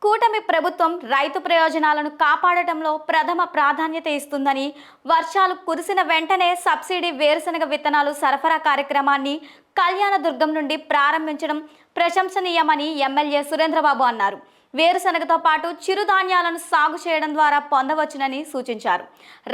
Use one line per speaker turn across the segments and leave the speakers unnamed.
కూటమి ప్రభుత్వం రైతు ప్రయోజనాలను కాపాడటంలో ప్రథమ ప్రాధాన్యత ఇస్తుందని, వర్షాలు కురిసిన వెంటనే సబ్సిడీ వేరుశనగ విత్తనాలు సరఫరా కార్యక్రమాన్ని కళ్యాణదుర్గం నుండి ప్రారంభించడం ప్రశంసనీయమని ఎమ్మెల్యే సురేంద్రబాబు అన్నారు. వేరుశనగతో పాటు చిరుధాన్యాలను సాగు చేయడం ద్వారా పొందవచ్చునని సూచించారు.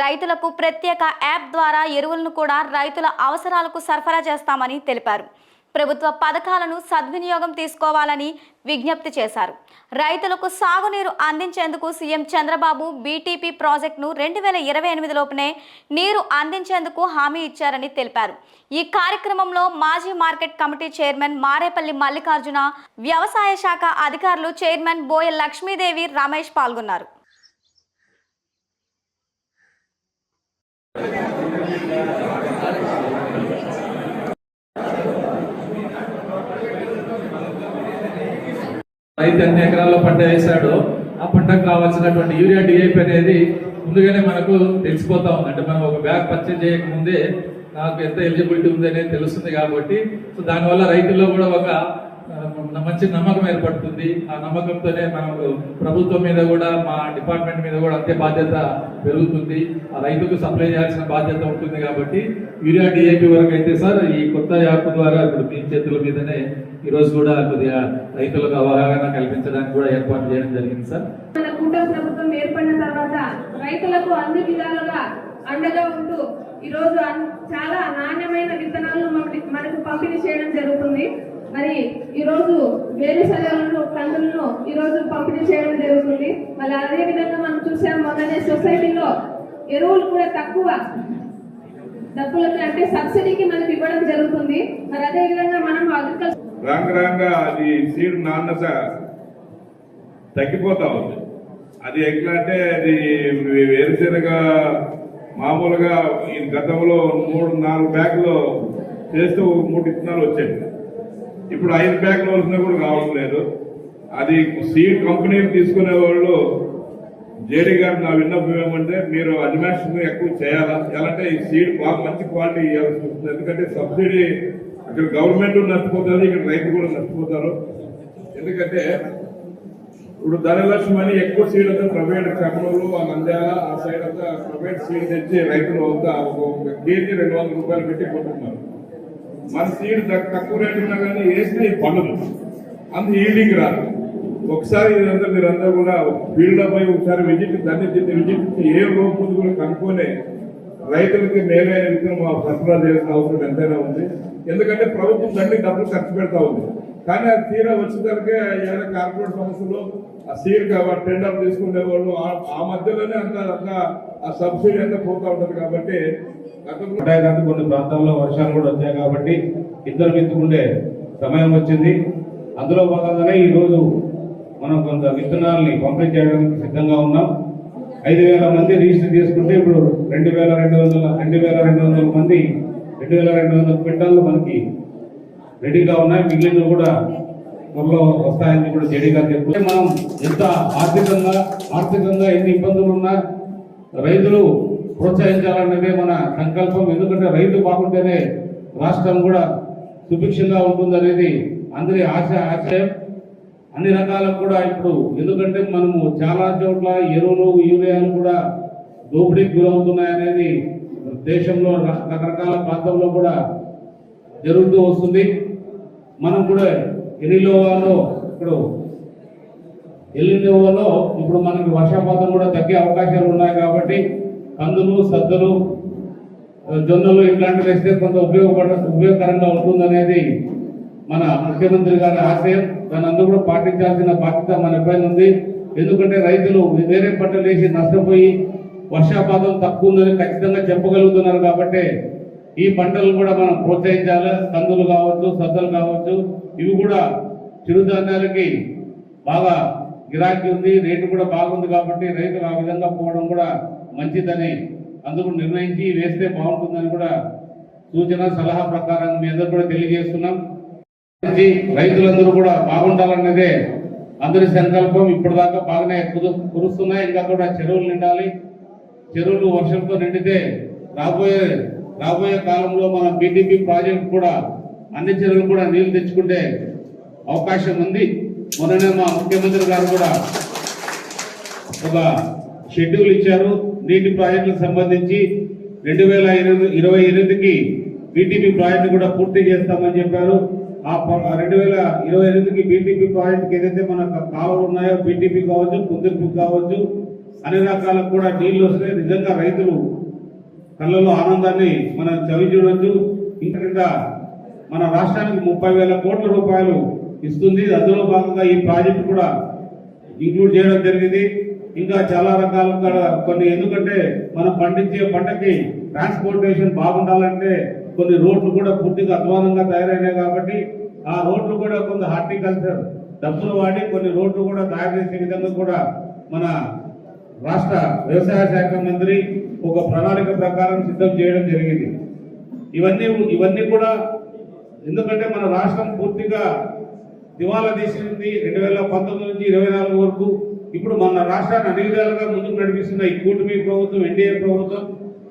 రైతులకు ప్రత్యేక యాప్ ద్వారా ఎరువులను కూడా రైతుల అవసరాలకు సరఫరా చేస్తామని తెలిపారు. ప్రభుత్వ పథకాలను సద్వినియోగం తీసుకోవాలని విజ్ఞప్తి చేశారు. రైతులకు సాగునీరు అందించేందుకు సీఎం చంద్రబాబు బీటీపీ ప్రాజెక్టును 2028 లోపునే నీరు అందించేందుకు హామీ ఇచ్చారని తెలిపారు. ఈ కార్యక్రమంలో మాజీ market committee chairman Marepalli Mallikarjuna, వ్యవసాయ శాఖ అధికారులు, చైర్మన్ బోయ లక్ష్మీదేవి, రమేష్ పాల్గొన్నారు.
రైతు ఎన్ని ఎకరాల్లో పంట వేశాడో ఆ పంటకు కావాల్సినటువంటి యూరియా డిఐపి అనేది ముందుగానే మనకు తెలిసిపోతా ఉంది. అంటే మనం ఒక బ్యాగ్ పర్చేజ్ చేయకముందే నాకు ఎంత ఎలిజిబిలిటీ ఉంది అనేది తెలుస్తుంది కాబట్టి సో దానివల్ల రైతుల్లో కూడా ఒక మంచి నమ్మకం ఏర్పడుతుంది. ఆ నమ్మకంతోనే మనకు ప్రభుత్వం మీద కూడా, మా డిపార్ట్మెంట్ మీద కూడా అంతే బాధ్యత పెరుగుతుంది. ఆ రైతుకు సప్లై చేయాల్సిన బాధ్యత ఉంటుంది. కాబట్టి యూరియా డిఐపి వరకు అయితే సార్ ఈ కొత్త యాప్ ద్వారా ఇప్పుడు మీ చేతుల మీదనే ఈరోజు కూడా కొద్దిగా రైతులకు అవగాహన కల్పించడానికి కూడా ఏర్పాటు చేయడం జరిగింది సార్.
మన కూటమి ప్రభుత్వం ఏర్పడిన తర్వాత రైతులకు అన్ని విధాలుగా అండగా ఉంటూ ఈరోజు చాలా నాణ్యమైన విత్తనాలను మనకు పంపిణీ చేయడం జరుగుతుంది. మరి ఈరోజు వేరుశనగలను, కందులను ఈరోజు పంపిణీ చేయడం జరుగుతుంది. మరి అదే విధంగా మనం చూసాం, మొన్ననే సొసైటీలో ఎరువులు కూడా తక్కువ డబ్బులకి అంటే సబ్సిడీకి మనకు ఇవ్వడం జరుగుతుంది. మరి అదే విధంగా మనం అగ్రికల్చర్
రాంగా అది సీడ్ నాణ్యత తగ్గిపోతా ఉంది. అది ఎట్లా అంటే అది వేరుశనగ మామూలుగా ఈ గతంలో 3-4 బ్యాగులు చేస్తూ 3 విత్తనాలు వచ్చాయి. ఇప్పుడు 5 బ్యాగులు వచ్చినా కూడా రావడం లేదు. అది సీడ్ కంపెనీలు తీసుకునే వాళ్ళు జేడీ గారు నా విన్నపం ఏమంటే మీరు అడ్వాన్స్ని ఎక్కువ చేయాలా, ఎలాంటే ఈ సీడ్ బాగా మంచి క్వాలిటీ ఇవ్వాల్సి వస్తుంది. ఎందుకంటే సబ్సిడీ అక్కడ గవర్నమెంట్ నష్టపోతుంది, ఇక్కడ రైతు కూడా నష్టపోతారు. ఎందుకంటే ఇప్పుడు ధనలక్ష్మి అని ఎక్కువ సీడ్ అంతా ప్రైవేట్ కర్నూలు, ఆ నంద్యాల ఆ సైడ్ అంతా ప్రైవేట్ సీడ్ తెచ్చి రైతులు అంతా ఒక కేజీ 200 రూపాయలు పెట్టి కొంటున్నారు. మన సీడ్ తక్కువ రేటు ఉన్నా కానీ వేస్తే పండుగ అంత ఈల్డింగ్ రాదు. ఒకసారి ఇదంతా మీరంతా కూడా ఫీల్డ్ పోయి ఒకసారి విజిట్ ఏ లోపు కూడా కనుక్కొని రైతులకి మేలైన విత్తనం సరఫరా చేయాల్సిన అవసరం ఎంతైనా ఉంది. ఎందుకంటే ప్రభుత్వం తండ్రి డబ్బులు ఖర్చు పెడతా ఉంది. కానీ అది తీరా వచ్చేసరికి ఏదైనా కార్పొరేట్ సంస్థలు ఆ సీడ్ టెండర్ తీసుకునే వాళ్ళు ఆ మధ్యలోనే అంత ఆ సబ్సిడీ అంతా పోతా ఉంటుంది. కాబట్టి
కొన్ని ప్రాంతాల్లో వర్షాలు కూడా వచ్చాయి కాబట్టి ఇద్దరు విత్తుకుండే సమయం వచ్చింది. అందులో భాగంగానే ఈరోజు మనం కొంత విత్తనాలని పంపిణీ చేయడానికి సిద్ధంగా ఉన్నాం. 5,000 మంది రిజిస్టర్ చేసుకుంటే ఇప్పుడు 2,200 మంది 2,200 క్వింటాలు మనకి రెడీగా ఉన్నాయి. మిగిలిన కూడా త్వరలో వస్తాయని కూడా జేడీ గారు చెప్తే మనం ఎంత ఆర్థికంగా ఎన్ని ఇబ్బందులు ఉన్నా రైతులు ప్రోత్సహించాలన్నదే మన సంకల్పం. ఎందుకంటే రైతు బాగుంటేనే రాష్ట్రం కూడా సుభిక్షంగా ఉంటుందనేది అందరి ఆశయం. అన్ని రకాలకు కూడా ఇప్పుడు ఎందుకంటే మనము చాలా చోట్ల ఎరువులు, యూరియాలు కూడా దోపిడీకి గురవుతున్నాయనేది దేశంలో రకరకాల ప్రాంతంలో కూడా జరుగుతూ వస్తుంది. మనం కూడా ఎల్లినోవాలో ఇప్పుడు మనకి వర్షపాతం కూడా తగ్గే అవకాశాలు ఉన్నాయి. కాబట్టి కందులు, సద్దలు, జొన్నలు ఇట్లాంటివి వేస్తే కొంత ఉపయోగకరంగా ఉంటుందనేది మన ముఖ్యమంత్రి గారి ఆశయం. దాని అందరూ కూడా పాటించాల్సిన బాధ్యత మన పైన ఉంది. ఎందుకంటే రైతులు వేరే పంటలు వేసి నష్టపోయి వర్షపాతం తక్కువ ఉందని ఖచ్చితంగా చెప్పగలుగుతున్నారు. కాబట్టి ఈ పంటలు కూడా మనం ప్రోత్సహించాలి. కందులు కావచ్చు, సద్దలు కావచ్చు, ఇవి కూడా చిరుధాన్యాలకి బాగా గిరాకీ ఉంది, రేటు కూడా బాగుంది. కాబట్టి రైతులు ఆ విధంగా పోవడం కూడా మంచిదని అందరూ నిర్ణయించి వేస్తే బాగుంటుందని కూడా సూచన సలహా ప్రకారం మీ అందరూ కూడా తెలియజేస్తున్నాం. రైతులందరూ కూడా బాగుండాలన్నదే అందరి సంకల్పం. ఇప్పటిదాకా బాగానే కురుస్తున్నాయి, ఇంకా కూడా చెరువులు నిండాలి. చెరువులు వర్షంతో నిండితే రాబోయే కాలంలో మన బీటీపీ ప్రాజెక్ట్ కూడా అన్ని చెరువులు కూడా నీళ్లు తెచ్చుకుంటే అవకాశం ఉంది. మొన్ననే మా ముఖ్యమంత్రి గారు కూడా ఒక షెడ్యూల్ ఇచ్చారు. నీటి ప్రాజెక్టులకు సంబంధించి 2028కి బీటీపీ ప్రాజెక్టు కూడా పూర్తి చేస్తామని చెప్పారు. ఆ 2028కి బీటీపీ ప్రాజెక్టుకి ఏదైతే మన కాలువలు ఉన్నాయో బీటీపీ కావచ్చు, కుదిర్పి కావచ్చు, అన్ని రకాలకు కూడా నీళ్లు వస్తే నిజంగా రైతులు కళ్ళలో ఆనందాన్ని మనం చవి చూడొచ్చు. ఇంకా మన రాష్ట్రానికి 30,000 కోట్ల రూపాయలు ఇస్తుంది. అందులో భాగంగా ఈ ప్రాజెక్టు కూడా ఇంక్లూడ్ చేయడం జరిగింది. ఇంకా చాలా రకాలుగా కొన్ని, ఎందుకంటే మనం పండించే పంటకి ట్రాన్స్పోర్టేషన్ బాగుండాలంటే కొన్ని రోడ్లు కూడా పూర్తిగా అధ్వానంగా తయారైనాయి కాబట్టి ఆ రోడ్లు కూడా కొంత హార్టికల్చర్ డబ్బులు వాడి కొన్ని రోడ్లు కూడా తయారు చేసే విధంగా కూడా మన రాష్ట్ర వ్యవసాయ శాఖ మంత్రి ఒక ప్రణాళిక ప్రకారం సిద్ధం చేయడం జరిగింది. ఇవన్నీ కూడా ఎందుకంటే మన రాష్ట్రం పూర్తిగా దివాలా తీసింది 2019 నుంచి 24 వరకు. ఇప్పుడు మన రాష్ట్రాన్ని అన్ని విధాలుగా ముందుకు నడిపిస్తున్న ఈ కూటమి ప్రభుత్వం, ఎన్డీఏ ప్రభుత్వం,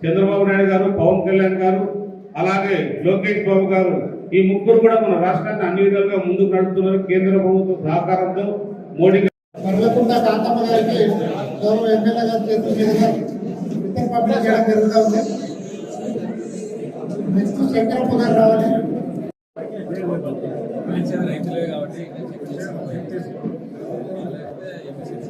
చంద్రబాబు నాయుడు గారు, పవన్ కళ్యాణ్ గారు, అలాగే లోకేష్ బాబు గారు, ఈ ముగ్గురు కూడా మన రాష్ట్రాన్ని అన్ని విధాలుగా ముందుకు నడుపుతున్నారు. కేంద్ర ప్రభుత్వ సహకారంతో మోడీ
పర్వకుంట కాంతమ్మ గారికి గౌరవ ఎమ్మెల్యే గారి చేతుల మీదుగా ఇతర పంపిణీ చేయడం జరుగుతూ ఉంది. నెక్స్ట్ శంకరప్ప గారు రావాలి.
రైతులే కాబట్టి